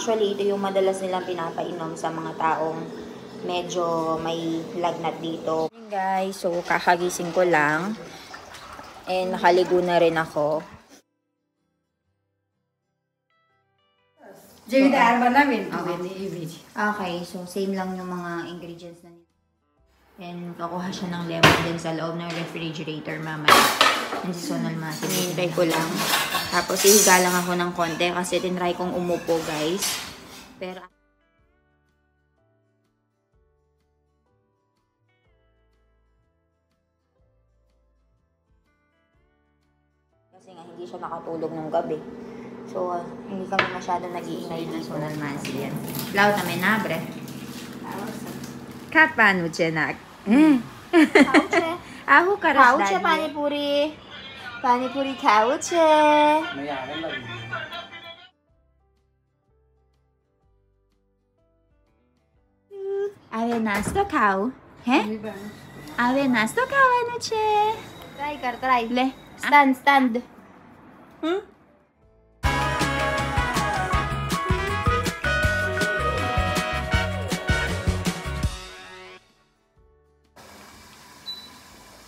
Actually, ito yung madalas nilang pinapainom sa mga taong medyo may lagnat dito. Guys, so kakagising ko lang. And nakaligo na rin ako. Okay, so same lang yung mga ingredients na nito. And kakuha siya ng lemon din sa loob ng refrigerator mamaya. And si Sonal Masi, hinintay ko lang. Tapos ihiga lang ako ng konti kasi tinry kong umupo guys. Pero kasi nga hindi siya nakatulog ng gabi. So, hindi kami masyado nag-iingay na Sonal Masi yan. Lauta may nabre. Kapan uchenak? Kauche. Ahu karas Kauche panipuri. Panipuri kauche. Ave nasto kau? He? Ave nasto kau anuche? Try kar, try. Le. Stand, stand.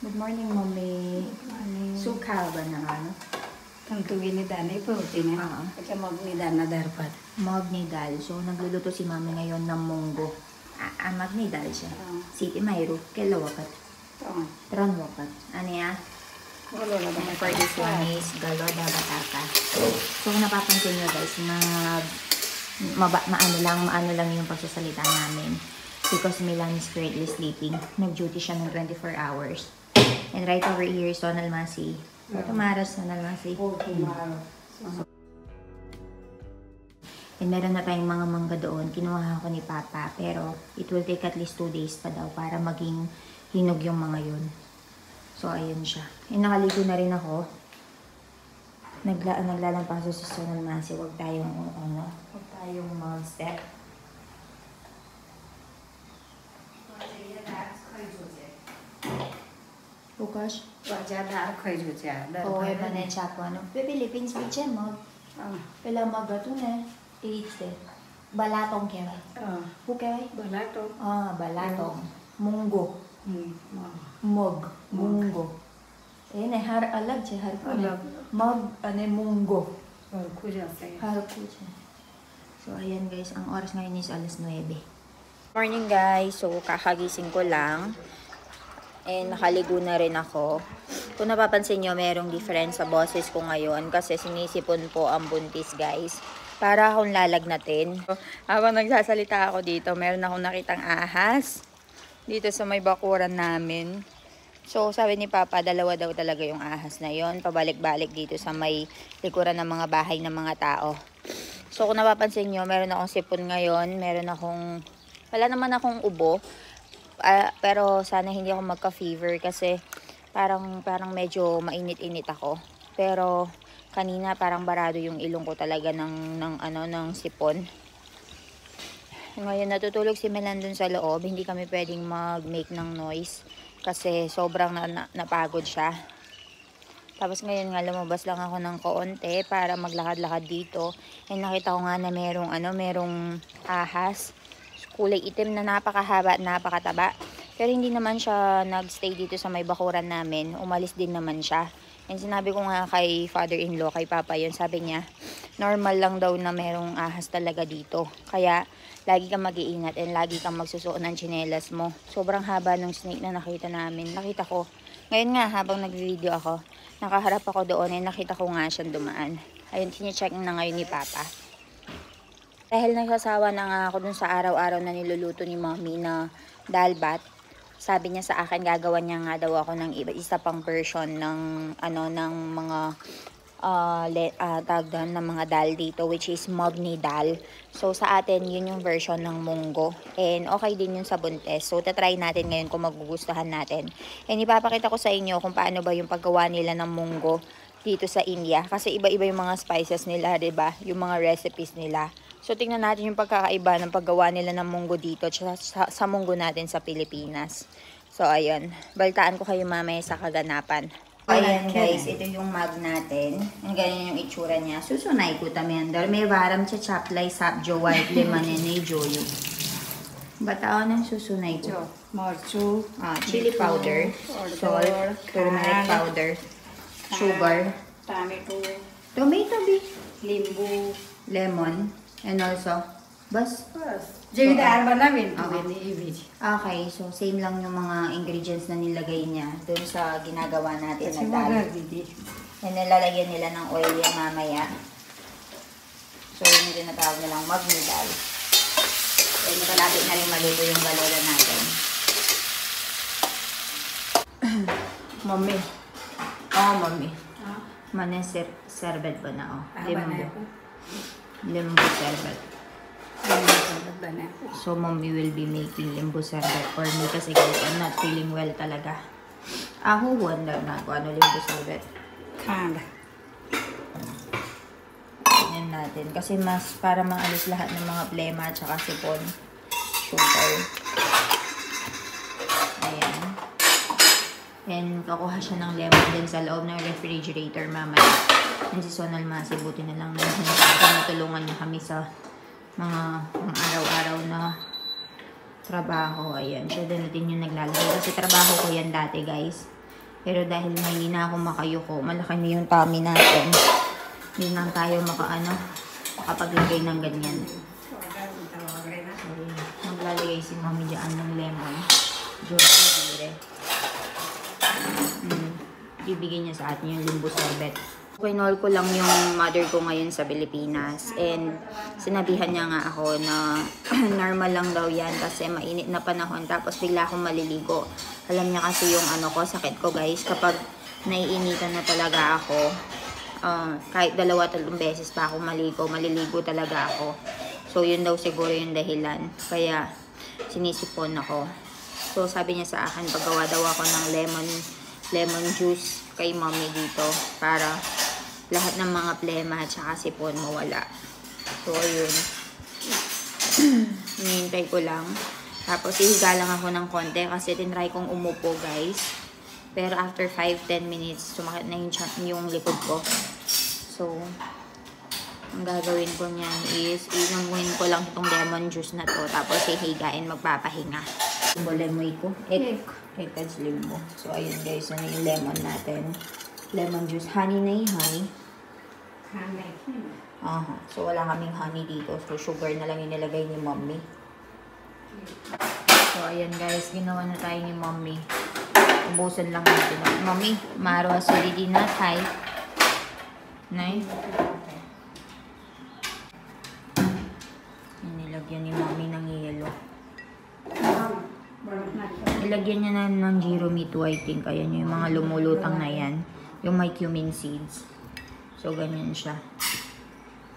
Good morning, mommy. Suka ba na ano? Tungtuin ni Dana po, tina. Kasi mag-nidana darpat. Magnidal. So, nagluluto si mami ngayon ng munggo. Magnidal siya. Siti mayro. Kailawakat. Tranwakat. Ano ya? Wala na ba? And for this one is galoda batata. So, kung napapansin nyo guys, maano lang yung pagsasalita namin. Because Milan is currently sleeping. Nag-duty siya ng 24 hours. And right over here, Sonal Masi. Tumaras, Sonal Masi. And meron na tayong mga mangga doon. Kinuha ko ni Papa. Pero it will take at least 2 days pa daw para maging hinog yung mga yun. So, ayun siya. And nakaligo na rin ako. Naglalampaso sa Sonal Masi. Huwag tayong mag-step. Bukas? Wajada ako'y juja. Oo, iba na yung chako. Philippines, biche mo. Pela magato na. Ite. Balatong keway. Hukeway? Balato. Balatong. Munggo. Mog. Munggo. Har alag siya. Har ko na. Munggo. Kuja sa'yo. Har ko siya. So, ayan guys. Ang oras ngayon is alas 9. Morning guys. So, kakagising ko lang. And nakaligo na rin ako. Kung napapansin nyo, merong difference sa boses ko ngayon kasi sinisipon po ang buntis guys. Para akong lalagnatin. Habang nagsasalita ako dito, meron akong nakitang ahas. Dito sa may bakuran namin. So sabi ni Papa, dalawa daw talaga yung ahas na yon. Pabalik-balik dito sa may likuran ng mga bahay ng mga tao. So kung napapansin nyo, meron akong sipon ngayon. Wala naman akong ubo. Pero sana hindi ako magka-fever kasi parang medyo mainit-init ako. Pero kanina parang barado yung ilong ko talaga ng sipon. Ngayon natutulog si Melan dun sa loob. Hindi kami pwedeng mag-make ng noise kasi sobrang napagod siya. Tapos ngayon nga lumabas lang ako ng kaunti para maglakad-lakad dito. And nakita ko nga na merong ahas. Kulay itim na napakahaba at napakataba. Pero hindi naman siya nagstay dito sa may bakuran namin. Umalis din naman siya. And sinabi ko nga kay father-in-law, kay Papa yun, sabi niya, normal lang daw na merong ahas talaga dito. Kaya, lagi kang mag-iingat and lagi kang magsusuot ng tsinelas mo. Sobrang haba ng snake na nakita namin. Nakita ko. Ngayon nga, habang nag-video ako, nakaharap ako doon and nakita ko nga siyang dumaan. Ayun, sinecheck na ngayon ni Papa. Dahil nagsasawa na nga ako dun sa araw-araw na niluluto ni Mommy na dalbat, sabi niya sa akin gagawan niya nga daw ako ng isa pang version ng mga ng mga dal dito, which is Magni dal. So sa atin yun yung version ng munggo. And okay din yun sa buntes. So tatry natin ngayon kung magugustuhan natin. And ipapakita ko sa inyo kung paano ba yung paggawa nila ng munggo dito sa India. Kasi iba-iba yung mga spices nila, 'di ba? Yung mga recipes nila. So, tingnan natin yung pagkakaiba ng paggawa nila ng munggo dito at sa munggo natin sa Pilipinas. So, ayun. Balitaan ko kayo mamaya sa kaganapan. Ayan guys, ito yung mug natin. Ang ganyan yung itsura niya. Susunay ko tamendor. May varam cha chaplay sapjo white lemon and joyo. Batao ng susunay ko. Morchu. Chili powder, salt, turmeric powder, sugar, tomato, limbu. lemon, and also, bas. Jadi dahan banawin ko ini ibig. Okay, so same lang yung mga ingredients na nilagay niya dun sa ginagawa natin na dal. And nilalagyan nila ng oil yan mamaya. So yun yung tinatawag nilang magmidal. And malapit na rin maluto yung galola natin. Mami. Mami. Serbet ba na? Limbo. Limbo serbet. So, mommy will be making limbo serbet for me kasi guys, I'm not feeling well talaga. Ako, wonder na kung ano limbo serbet. Kanda. Yan natin. Kasi mas para maalis lahat ng mga plema at saka sipon. Sugar. Ayan. And kakuha siya ng lemon din sa loob ng refrigerator mamaya. And si Sonal Masi, buti na lang natulungan niya kami sa mga araw-araw na trabaho. Ayan, siya din yung naglalagay. Kasi trabaho ko yan dati, guys. Pero dahil hindi na ako makayuko, malaki na yung tummy natin. Hindi na tayo makapaglagay ng ganyan. Ayan, maglalagay si Mami dyan ng lemon. Jure. Bibigyan niya sa atin yung limbo sorbet. Kinol ko lang yung mother ko ngayon sa Pilipinas and sinabihan niya nga ako na normal lang daw yan kasi mainit na panahon tapos bigla akong maliligo. Alam niya kasi yung sakit ko guys, kapag naiinitan na talaga ako, kahit 2-3 beses pa ako maliligo talaga ako. So yun daw siguro yung dahilan, kaya sinisipon ako. So sabi niya sa akin, paggawa daw ako ng lemon juice kay mommy dito para lahat ng mga plema at saka sipon mawala. So, ayun. Hinihintay ko lang. Tapos, ihiga lang ako ng konti kasi tinry kong umupo, guys. Pero, after 5-10 minutes, sumakit na yung likod ko. So, ang gagawin ko niyan is, inumin ko lang itong lemon juice na to. Tapos, hihigain, magpapahinga. Lemoy ko. Ekaj limbo. So, ayun, guys. Ano yung lemon natin? Lemon juice. Honey na yung honey. So, wala kaming honey dito. So, sugar na lang yung nilagay ni mommy. So, ayan guys. Ginawa na tayo ni mommy. Ubusan lang natin. Mommy, maro acidity na tayo. Nay? Nilagyan ni mommy ng yelo. Ilagyan niya na ng gyro meat whiting. Ayan yung mga lumulutang na yan. Yung may cumin seeds. So, ganyan siya.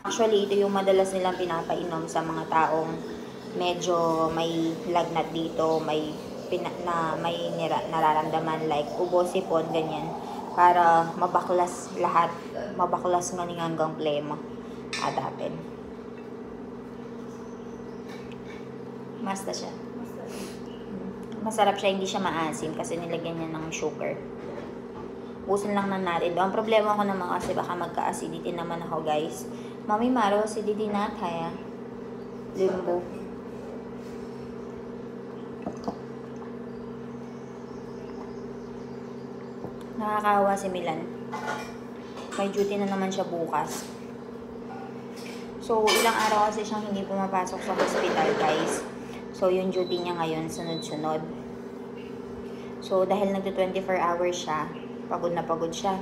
Actually, ito yung madalas nilang pinapainom sa mga taong medyo may lagnat dito, may nararamdaman like ubo, sipon, ganyan. Para mabaklas lahat, mabaklas nga hanggang plema. Adapin. Basta siya. Masarap siya, hindi siya maasim kasi nilagyan niya ng sugar. Busin lang na natin. Ang problema ko naman kasi baka magka-acidity naman ako, guys. Mami, maro, acidity na kaya. Limbo. Nakakawa si Milan. May duty na naman siya bukas. So, ilang araw kasi siyang hindi pumapasok sa hospital, guys. So, yung duty niya ngayon, sunod-sunod. So, dahil nagto-24 hours siya, pagod na pagod siya.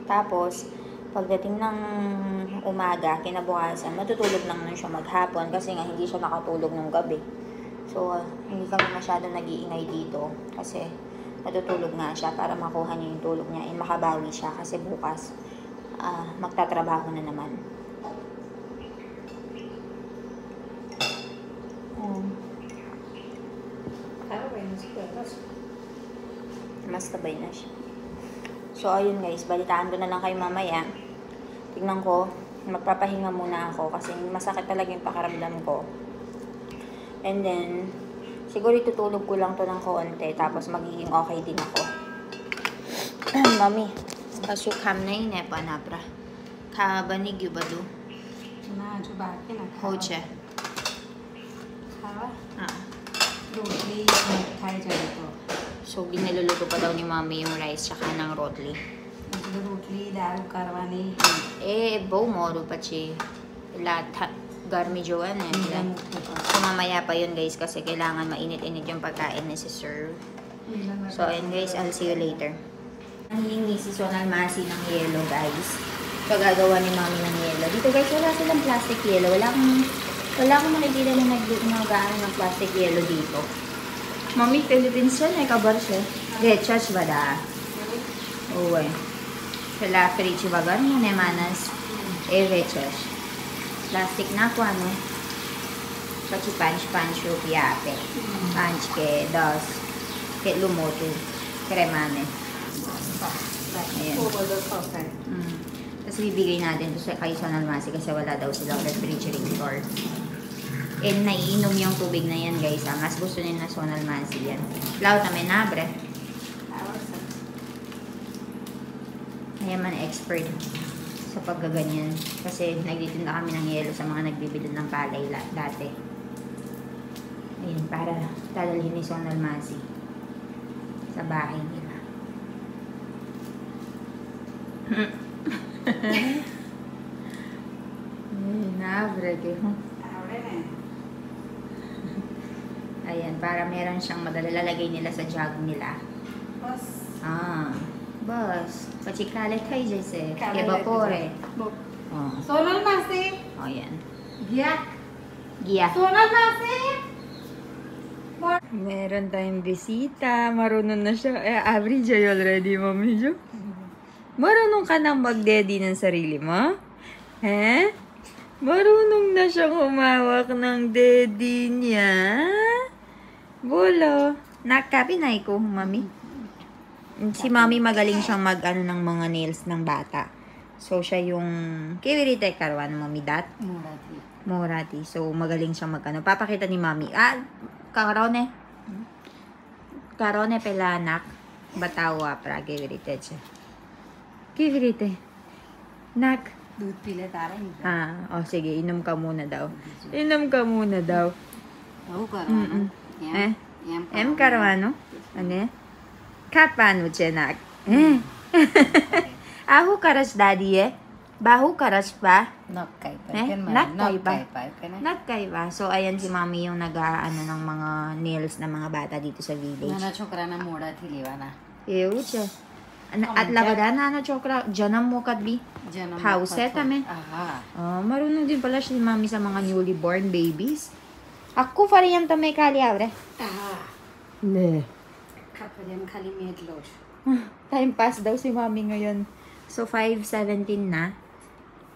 Tapos, pagdating ng umaga, kinabukasan, matutulog lang nun siya maghapon kasi nga hindi siya nakatulog ng gabi. So, hindi kami masyado nag-iingay dito kasi matutulog nga siya para makuha niya yung tulog niya and makabawi siya kasi bukas magtatrabaho na naman. Mas tabay na siya. So, ayun guys, balitaan ko na lang kayo mamaya. Tignan ko, magpapahinga muna ako kasi masakit talaga yung pakaramdam ko. And then, siguro itutulog ko lang to ng konti tapos magiging okay din ako. Mummy कशु खाम नहीं ने पण आपरा खावा बनी गયું બધું ના હજુ બાકી ના हो છે ખાવા હા રોટલી થાય છે તો so giniluluto pa daw ni mami yung rice tsaka ng rotli હજુ રોટલી દાળ કરવાની બહુ મોડું પછી ગરમી જોવા ને એટલે so mamaya pa yun guys kasi kailangan mainit-init yung pagkain necessary. So ayun guys, I'll see you later. Hihingi si Sonal Masi ng yelo guys. So gagawa ni mami ng yelo. Dito guys, wala silang plastic yelo. Wala akong makikita na nag-gaano ng plastic yelo dito. Mami, Philippines yan eh, kabar siya. Rechas ba da? Oo eh. Sila frici bagan yan eh, manas. Rechas. Plastic na ako ano. Pachi punch yung piyape. Punch ke dos. Ke lumoto. Kremane. Ayan. Tapos bibigay natin ito kay Sonal Masi kasi wala daw silang refrigerator. And naiinom yung tubig na yan guys. Mas gusto nila na Sonal Masi yan. Lao tamay nabre. Ayan man expert sa paggaganyan. Kasi nagtitinda kami ng yelo sa mga nagbibili ng palay dati. Ayan, para dadalhin ni Sonal Masi sa bahay nila. Nabre ko. Ayan, para meron siyang madala. Lalagay nila sa jug nila. बस પછી કાલે થઈ જશે કે બપોરે સોનલ માસી ayan ગયા ગયા સોનલ માસી meron tayong bisita marunong na siya average ay already mami jo marunong ka nang mag-daddy ng sarili mo marunong na siyang humawak ng daddy niya bolo nakapinay ko mami. Si mami magaling siyang mag-ano ng mga nails ng bata. So, siya yung kiwirite karwan, mami dat? Morati. So, magaling siyang mag-ano. Papakita ni mami. Karone. Karone pelanak. Batawa pra kiwirite siya. Kiwirite. Nak. दूध पीले तारा Sige. Inom ka muna daw. Inom ka muna daw. હું કરવાનું Em karwano? Ano Kapano chenak? Ahu karas daddy Bahu karas pa? નક્કાઈ Nagkay pa. Nagkay ba? So, ayan si mami yung nag-ano ng mga nails ng mga bata dito sa village. નાના છોકરાના મોઢાથી લેવાના એવું છે. At labada na ano, chokra, dyan ang mukat bi. જન્મ Pause tame. Marunong din pala si mami sa mga newly born babies. Ako pa rin yung tamay kali aure. Ne. ખાપરિયામાં ખાલી મેટ લો છું Time pass daw si mami ngayon. So, 5:17 na.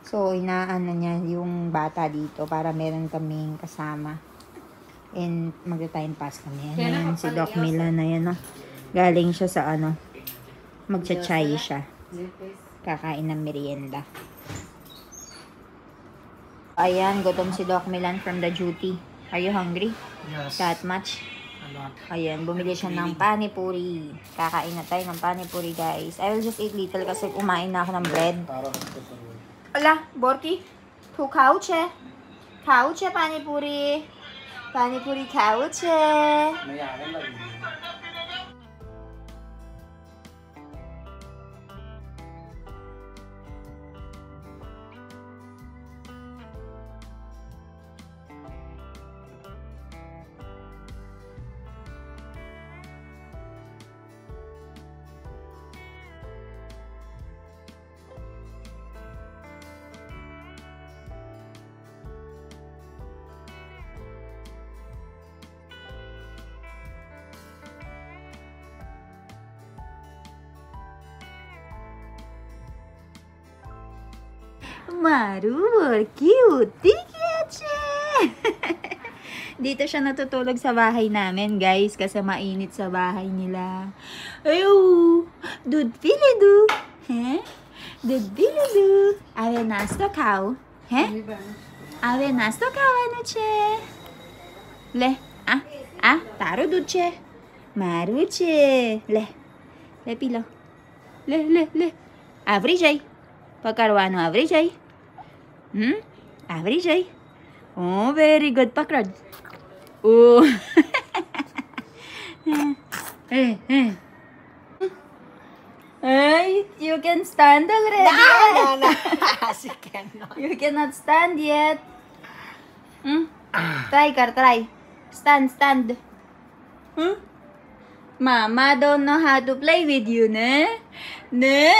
So, inaano niya yung bata dito para meron kaming kasama. And magta-time pass kami. Ayan, si Doc Milan na yan, no? Galing siya sa ano, magcha-chai siya. Kakain ng merienda. Ayan, gutom si Doc Milan from the duty. Are you hungry? Yes. That much? Ayan, bumili siya ng panipuri. Kakain na tayo ng panipuri, guys. I will just eat little kasi kumain na ako ng bread. Ala, Borky. Tu kauche. Kauche panipuri. Panipuri kauche. Maru, cute! Dito siya natutulog sa bahay namin, guys, kasi mainit sa bahay nila. Ayun! Dud pilidu! He? Dud pilidu! Awe nasto kao? He? Awe nasto kao ano che? Le? Taro dud che? Maru che? Le pilo. Le. Average ay. Pagkaruan mo average ay. Average ay. Oh, very good, Pakrad. Oh. Ay, you can stand already. No. She cannot. You cannot stand yet. Try, Car, try. Stand. Mama don't know how to play with you, ne? Ne?